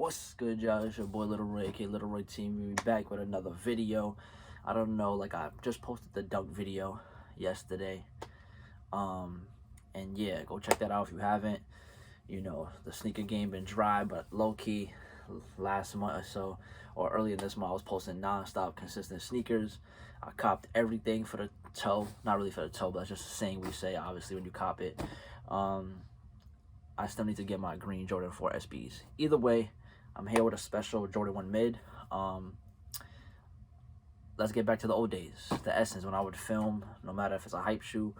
What's good, y'all? It's your boy Little Roy, aka Little Roy Team. We back with another video. I don't know, like I just posted the dunk video yesterday. And yeah, go check that out if you haven't. You know, the sneaker game been dry, but low key, last month or so, or earlier this month, I was posting non-stop consistent sneakers. I copped everything for the toe. Not really for the toe, but that's just a saying we say, obviously, when you cop it. I still need to get my green Jordan 4 SBs. Either way, I'm here with a special Jordan 1 mid. Let's get back to the old days, the essence, when I would film, no matter if it's a hype shoe,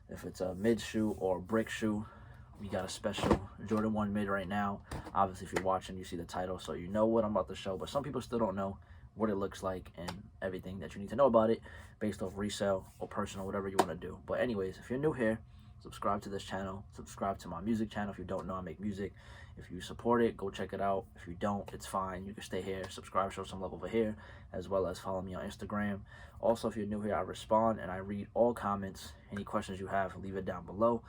if it's a mid shoe or a brick shoe. We got a special Jordan 1 mid right now. Obviously, if you're watching, you see the title, so you know what I'm about to show. But some people still don't know what it looks like and everything that you need to know about it based off resale or personal, whatever you want to do. But anyways, if you're new here, subscribe to this channel, subscribe to my music channel. If you don't know, I make music. If you support it, go check it out. If you don't, it's fine. You can stay here, subscribe, show some love over here, as well as follow me on Instagram. Also, if you're new here, I respond and I read all comments. Any questions you have, leave it down below.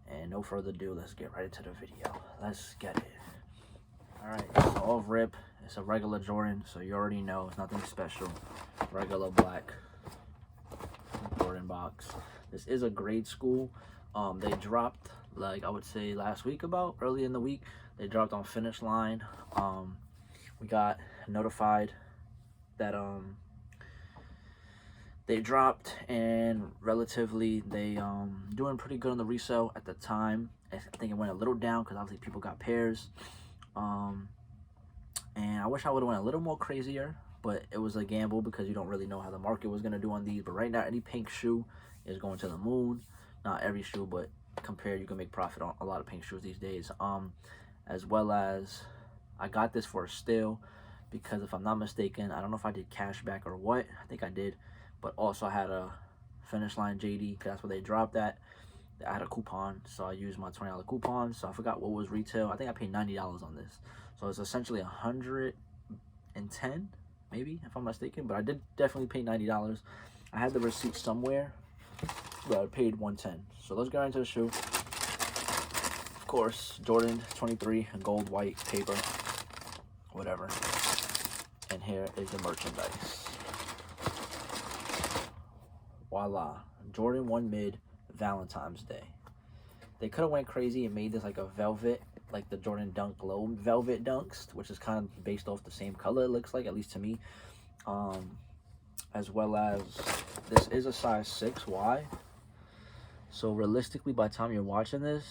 And no further ado, let's get right into the video. Let's get it. Alright, so off rip, it's a regular Jordan, so you already know it's nothing special. Regular black Jordan box. This is a grade school. They dropped, like I would say last week, about early in the week, they dropped on Finish Line. We got notified that they dropped, and relatively they doing pretty good on the resale at the time. I think it went a little down because obviously people got pairs. And I wish I would have went a little more crazier, but it was a gamble because you don't really know how the market was going to do on these. But right now, any pink shoe is going to the moon. Not every shoe, but compared, you can make profit on a lot of pink shoes these days. As well as, I got this for a steal because if I'm not mistaken, I don't know if I did cash back or what. I think I did. But also I had a Finish Line JD, that's where they dropped that. I had a coupon, so I used my $20 coupon. So I forgot what was retail. I think I paid $90 on this. So it's essentially $110, maybe, if I'm mistaken. But I did definitely pay $90. I had the receipt somewhere, but I paid $110. So let's get right into the shoe. Of course, Jordan 23, gold, white, paper, whatever. And here is the merchandise. Voila, Jordan 1 mid, Valentine's Day. They could have went crazy and made this like a velvet, like the Jordan Dunk Glow velvet dunks, which is kind of based off the same color, it looks like, at least to me. As well as, this is a size 6Y. So realistically, by the time you're watching this,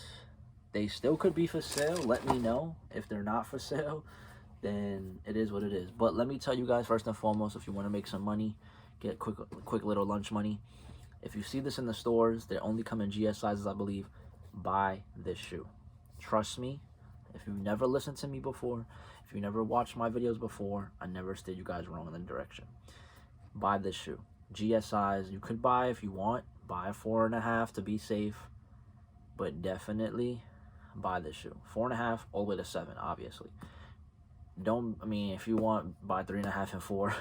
they still could be for sale. Let me know. If they're not for sale, then it is what it is. But let me tell you guys, first and foremost, if you want to make some money, get quick little lunch money, if you see this in the stores, they only come in GS sizes, I believe, buy this shoe. Trust me, if you've never listened to me before, if you never watched my videos before, I never steered you guys wrong in the direction. Buy this shoe. GS size, you could buy if you want, buy a 4.5 to be safe, but definitely buy this shoe. 4.5 all the way to 7, obviously. I mean, if you want, buy 3.5 and 4.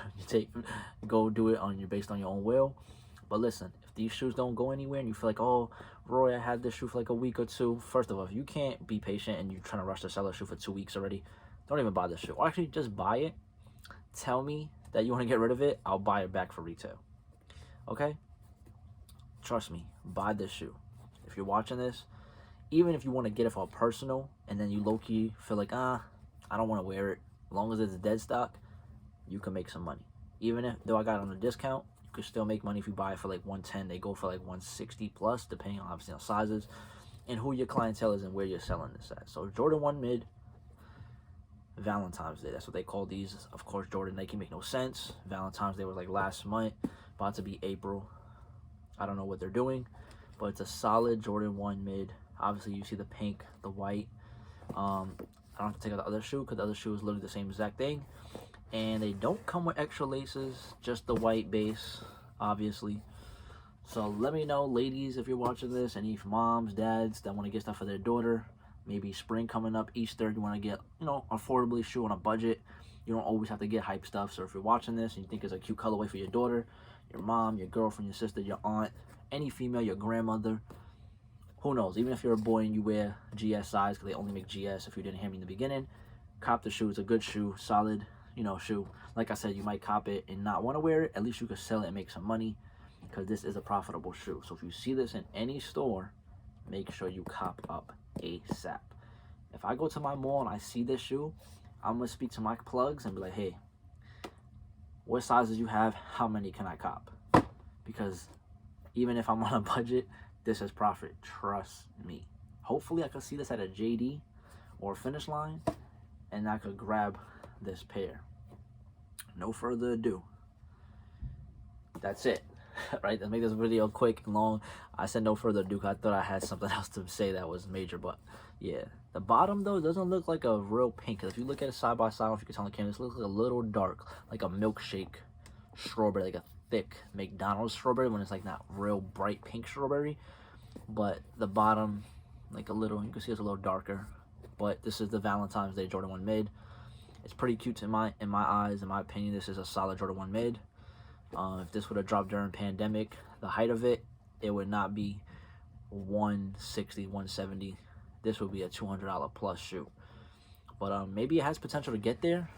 Go do it based on your own will. But listen, if these shoes don't go anywhere and you feel like, oh, Roy, I had this shoe for like a week or two. First of all, if you can't be patient and you're trying to rush to sell a shoe for 2 weeks already, don't even buy this shoe. Or actually, just buy it. Tell me that you want to get rid of it. I'll buy it back for retail. Okay? Trust me, buy this shoe. If you're watching this, even if you want to get it for a personal and then you low-key feel like, I don't want to wear it, as long as it's dead stock, you can make some money. Even though I got it on a discount, you could still make money if you buy it for like 110. They go for like 160 plus, depending on, obviously, on sizes and who your clientele is and where you're selling this at. So Jordan 1 mid, Valentine's Day, that's what they call these. Of course, Jordan, they can make no sense. Valentine's Day was like last month, about to be April. I don't know what they're doing, but it's a solid Jordan 1 mid. Obviously, you see the pink, the white. I don't have to take out the other shoe because the other shoe is literally the same exact thing. And they don't come with extra laces, just the white base, obviously. So let me know, ladies, if you're watching this, any moms, dads that want to get stuff for their daughter. Maybe spring coming up, Easter, you want to get, affordably shoe on a budget. You don't always have to get hype stuff. So if you're watching this and you think it's a cute colorway for your daughter, your mom, your girlfriend, your sister, your aunt, any female, your grandmother, who knows, even if you're a boy and you wear GS size, because they only make GS if you didn't hear me in the beginning, cop the shoe. It's a good shoe, solid, you know, shoe. Like I said, you might cop it and not want to wear it. At least you could sell it and make some money, because this is a profitable shoe. So if you see this in any store, make sure you cop up ASAP. If I go to my mall and I see this shoe, I'm going to speak to my plugs and be like, hey, what sizes you have? How many can I cop? Because even if I'm on a budget, this is profit. Trust me. Hopefully I could see this at a JD or Finish Line, and I could grab this pair. No further ado. That's it. Right? Let's make this video quick and long. I said no further ado because I thought I had something else to say that was major, but yeah. The bottom though doesn't look like a real pink. If you look at it side by side, if you can tell on the camera, it looks like a little dark, like a milkshake strawberry, like a thick McDonald's strawberry, when it's like not real bright pink strawberry. But the bottom, like a little, you can see it's a little darker. But this is the Valentine's Day Jordan 1 mid. It's pretty cute in my eyes. In my opinion, this is a solid Jordan 1 mid. If this would have dropped during pandemic, the height of it, it would not be 160, 170. This would be a $200 plus shoe. But maybe it has potential to get there.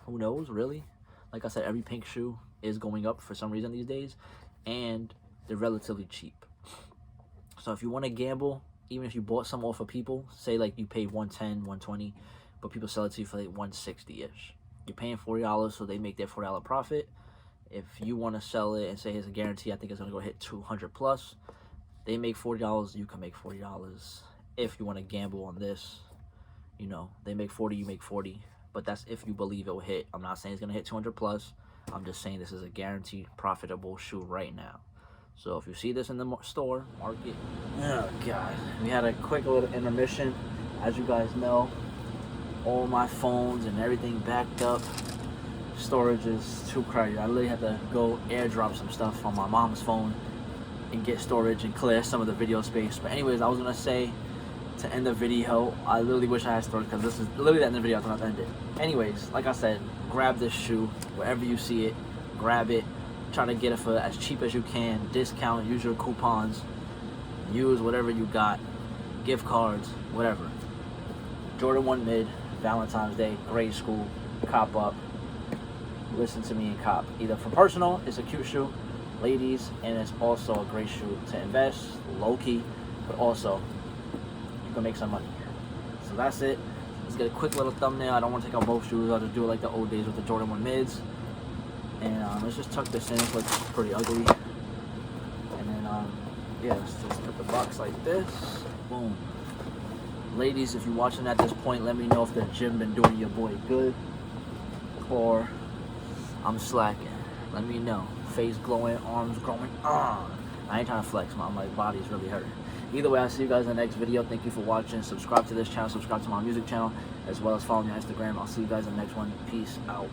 Who knows, really? Like I said, every pink shoe is going up for some reason these days, and they're relatively cheap. So if you want to gamble, even if you bought some off of people, say like you paid 110, 120, but people sell it to you for like 160-ish. You're paying $40, so they make their $40 profit. If you want to sell it and say it's a guarantee, I think it's going to go hit 200 plus. They make $40, you can make $40. If you want to gamble on this, you know, they make 40, you make 40. But that's if you believe it will hit. I'm not saying it's going to hit 200 plus. I'm just saying this is a guaranteed profitable shoe right now. So if you see this in the store, mark it. Oh, God. We had a quick little intermission. As you guys know, all my phones and everything backed up. Storage is too crazy. I literally had to go airdrop some stuff on my mom's phone and get storage and clear some of the video space. But anyways, I was going to say, to end the video, I literally wish I had storage, because this is literally the end of the video. I thought I'd end it. Anyways, like I said, grab this shoe wherever you see it. Grab it. Try to get it for as cheap as you can. Discount. Use your coupons. Use whatever you got. Gift cards. Whatever. Jordan 1 mid. Valentine's Day. Grade school. Cop up. Listen to me and cop. Either for personal, it's a cute shoe. Ladies, and it's also a great shoe to invest. Low-key. But also, you can make some money. So that's it. Let's get a quick little thumbnail. I don't want to take out both shoes. I'll just do it like the old days with the Jordan 1 mids. And let's just tuck this in. It looks pretty ugly. And then, yeah, let's just put the box like this. Boom. Ladies, if you're watching at this point, let me know if the gym been doing your boy good, or I'm slacking. Let me know. Face glowing, arms growing. I ain't trying to flex, man. My body's really hurting. Either way, I'll see you guys in the next video. Thank you for watching. Subscribe to this channel. Subscribe to my music channel, as well as follow me on Instagram. I'll see you guys in the next one. Peace out.